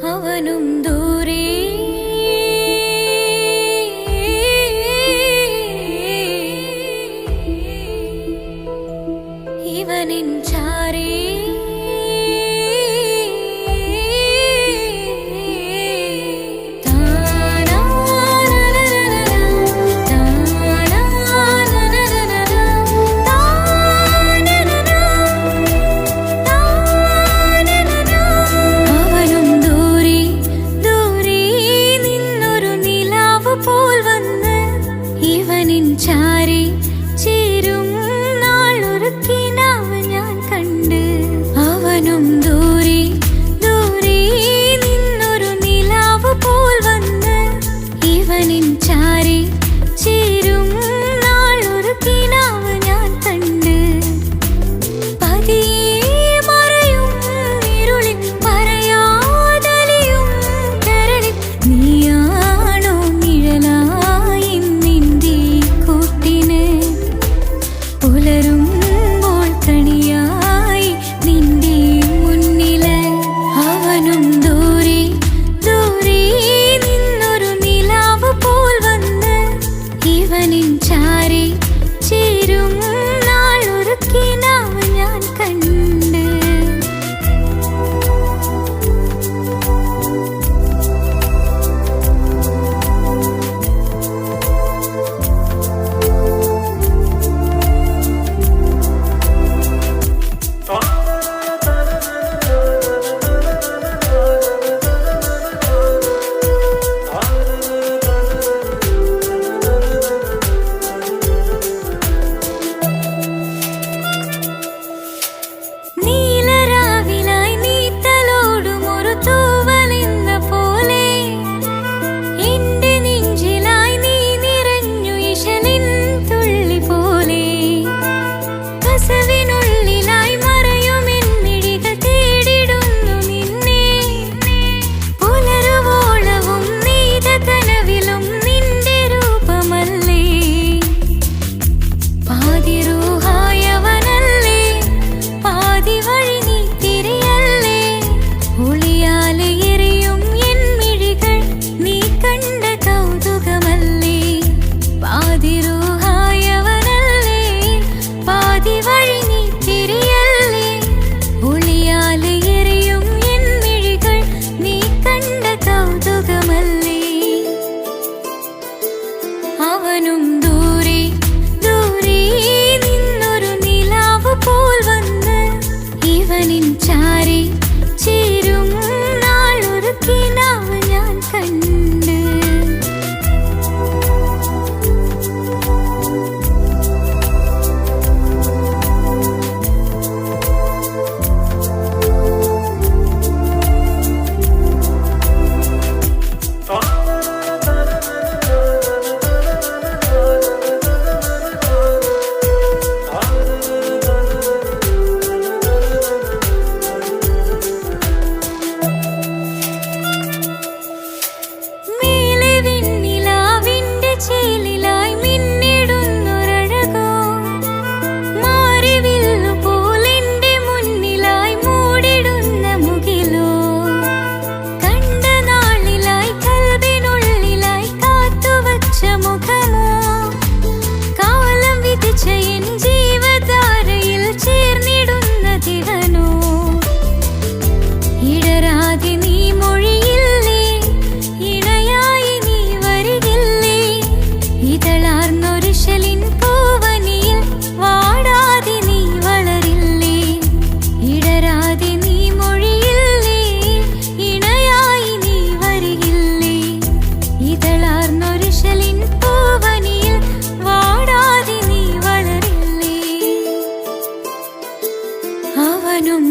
അവനും ദൂരെ ഇവനിൻ ചാരേ ചാരി ചേരും നാളൊരുക്കിനാവ് ഞാൻ കണ്ട് അവനും ദൂരെ ദൂരെ നിന്നൊരു നിലാവ് പോൽ വന്ന് ഇവനിൻ ചാരി ചേരും നാളൊരുക്കിനാവ് ഞാൻ കണ്ട് പതിയെ മറയും ഇരുളിൽ പറയാതലിയും കരളിൽ നീയാണോ നിഴലായി പുലരുമ്പോൾ കണിയായി നിന്റെ മുന്നില് അവനും ദൂരെ ദൂരെ നിന്നൊരു നിലാവ് പോൽ വന്ന് ഇവനിൻ ചാരി ചേരും നാളൊരുക്കിനാവ് ഞാൻ കണ്ട് അവനും ദൂരെ ദൂരെ നിന്നൊരു നിലാവ് പോൽ വന്ന് ഇവനിൻ ചാരി ചേരും നാളൊരുക്കിനാവ് ഞാൻ കണ്ട് അവനും